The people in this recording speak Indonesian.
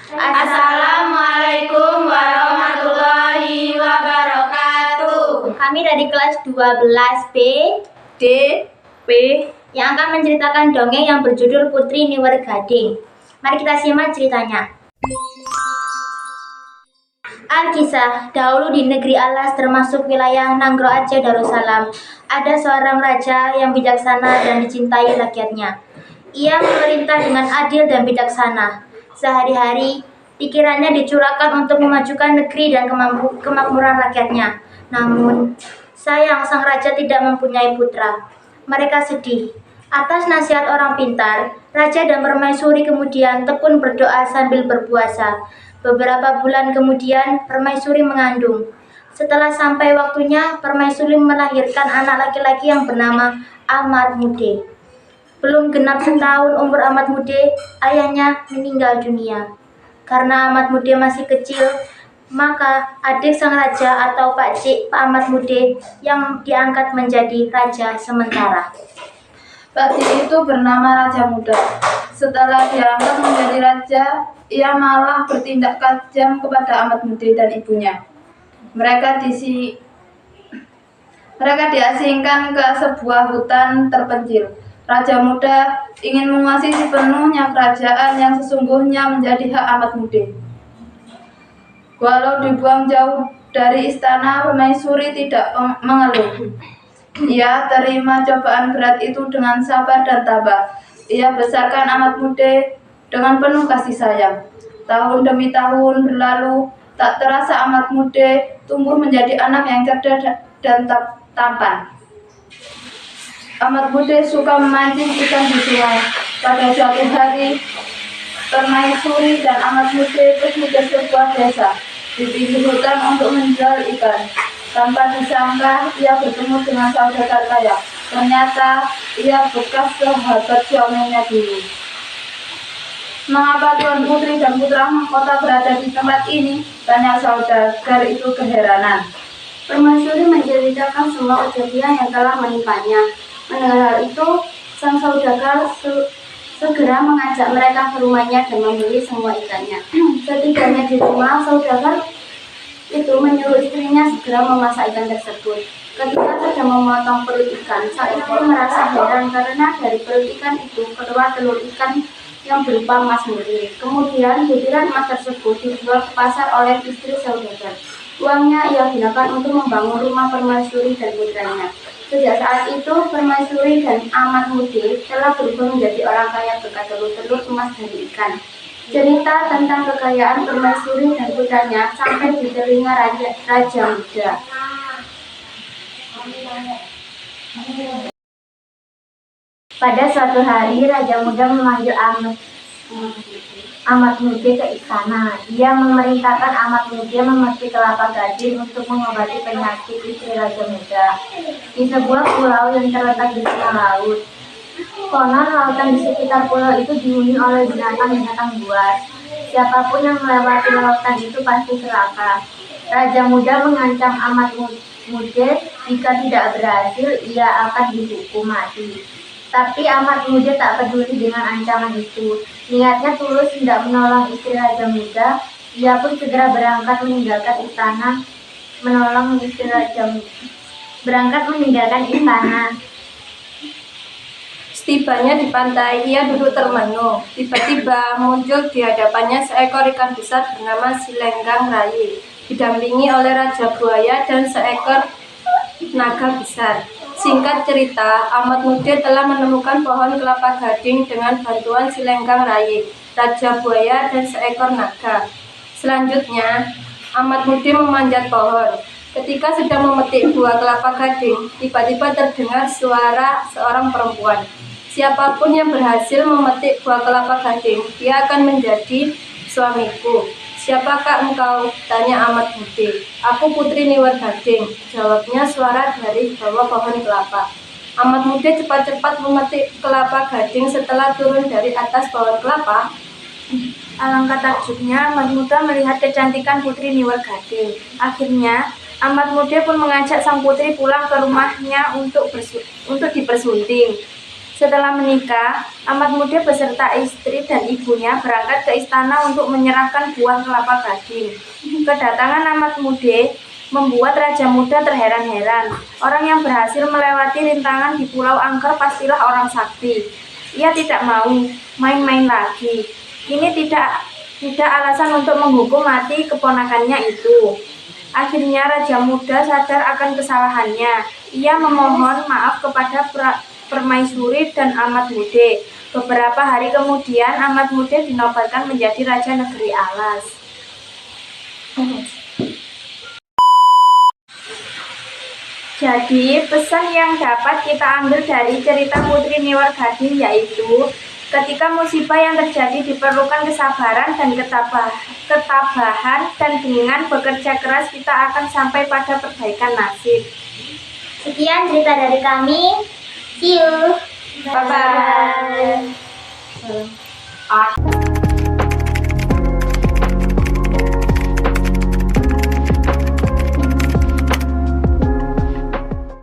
Assalamualaikum warahmatullahi wabarakatuh. Kami dari kelas 12B D, P, yang akan menceritakan dongeng yang berjudul Putri Niwer Gading. Mari kita simak ceritanya. Alkisah, dahulu di negeri Alas termasuk wilayah Nanggro Aceh Darussalam, ada seorang raja yang bijaksana dan dicintai rakyatnya. Ia memerintah dengan adil dan bijaksana. Sehari-hari, pikirannya dicurahkan untuk memajukan negeri dan kemakmuran rakyatnya. Namun, sayang sang raja tidak mempunyai putra. Mereka sedih. Atas nasihat orang pintar, raja dan permaisuri kemudian tekun berdoa sambil berpuasa. Beberapa bulan kemudian, permaisuri mengandung. Setelah sampai waktunya, permaisuri melahirkan anak laki-laki yang bernama Ahmad Mude. Belum genap setahun umur Ahmad Mude, ayahnya meninggal dunia. Karena Ahmad Mude masih kecil, maka adik sang raja atau Pak Cik, Pak Ahmad Mude yang diangkat menjadi raja sementara. Pak Cik itu bernama Raja Muda. Setelah diangkat menjadi raja, ia malah bertindak kejam kepada Ahmad Mude dan ibunya. Mereka diasingkan ke sebuah hutan terpencil. Raja Muda ingin menguasai sepenuhnya kerajaan yang sesungguhnya menjadi hak Ahmad Mude. Walau dibuang jauh dari istana, permaisuri tidak mengeluh. Ia terima cobaan berat itu dengan sabar dan tabah. Ia besarkan Ahmad Mude dengan penuh kasih sayang. Tahun demi tahun berlalu, tak terasa Ahmad Mude tumbuh menjadi anak yang cerdas dan tampan. Ahmad Mude suka memancing ikan di sungai. Pada suatu hari, permaisuri dan Ahmad Mude pergi ke sebuah desa di pinggir hutan untuk menjual ikan. Tanpa disangka, ia bertemu dengan saudagar kaya. Ternyata, ia bekas sahabat suaminya dulu. Mengapa Tuan Putri dan putra mahkota berada di tempat ini? Tanya saudagar itu keheranan. Permaisuri menceritakan semua kejadian yang telah menimpanya. Mendengar hal itu, sang saudagar segera mengajak mereka ke rumahnya dan membeli semua ikannya. Setibanya di rumah, saudagar itu menyuruh istrinya segera memasak ikan tersebut. Ketika sedang memotong perut ikan, sang istri merasa heran karena dari perut ikan itu keluar telur ikan yang berupa emas murni. Kemudian butiran emas tersebut dijual ke pasar oleh istri saudagar. Uangnya ia gunakan untuk membangun rumah permaisuri dan putranya. Sejak saat itu, permaisuri dan Ahmad Mude telah berubah menjadi orang kaya berkat telur-telur emas dari ikan. Cerita tentang kekayaan permaisuri dan putranya sampai di telinga Raja Muda. Pada suatu hari, Raja Muda memanggil Ahmad Mude ke istana. Dia memerintahkan Ahmad Mude memetik kelapa gading untuk mengobati penyakit istri Raja Muda di sebuah pulau yang terletak di tengah laut. Konon lautan di sekitar pulau itu dihuni oleh binatang-binatang buas. Siapapun yang melewati lautan itu pasti celaka. Raja Muda mengancam Ahmad Mude jika tidak berhasil ia akan dihukum mati. Tapi Ahmad Mude tak peduli dengan ancaman itu. Niatnya tulus hendak menolong istri Raja Muda. Ia pun segera berangkat meninggalkan istana. Setibanya di pantai, ia duduk termenung. Tiba-tiba muncul di hadapannya seekor ikan besar bernama Silenggang Rayi, didampingi oleh Raja Buaya dan seekor naga besar. Singkat cerita, Ahmad Mude telah menemukan pohon kelapa gading dengan bantuan Silenggang Rayi, Raja Buaya, dan seekor naga. Selanjutnya, Ahmad Mude memanjat pohon. Ketika sedang memetik buah kelapa gading, tiba-tiba terdengar suara seorang perempuan. Siapapun yang berhasil memetik buah kelapa gading, dia akan menjadi suamiku. Siapakah engkau? Tanya Ahmad Mude. Aku Putri Niwer Gading, jawabnya suara dari bawah pohon kelapa. Ahmad Mude cepat-cepat memetik kelapa gading. Setelah turun dari atas pohon kelapa, alangkah takjubnya Ahmad Mude melihat kecantikan Putri Niwer Gading. Akhirnya, Ahmad Mude pun mengajak sang putri pulang ke rumahnya untuk dipersunting. Setelah menikah, Amat Muda beserta istri dan ibunya berangkat ke istana untuk menyerahkan buah kelapa gading. Kedatangan Amat Muda membuat Raja Muda terheran-heran. Orang yang berhasil melewati rintangan di Pulau Angker pastilah orang sakti. Ia tidak mau main-main lagi. Ini tidak alasan untuk menghukum mati keponakannya itu. Akhirnya Raja Muda sadar akan kesalahannya. Ia memohon maaf kepada Permaisuri dan Amat Muda. Beberapa hari kemudian Amat Muda dinobatkan menjadi Raja Negeri Alas. Jadi pesan yang dapat kita ambil dari cerita Putri Niwer Gading yaitu ketika musibah yang terjadi diperlukan kesabaran dan ketabahan, dan dengan bekerja keras kita akan sampai pada perbaikan nasib. Sekian cerita dari kami. See you. Bye-bye.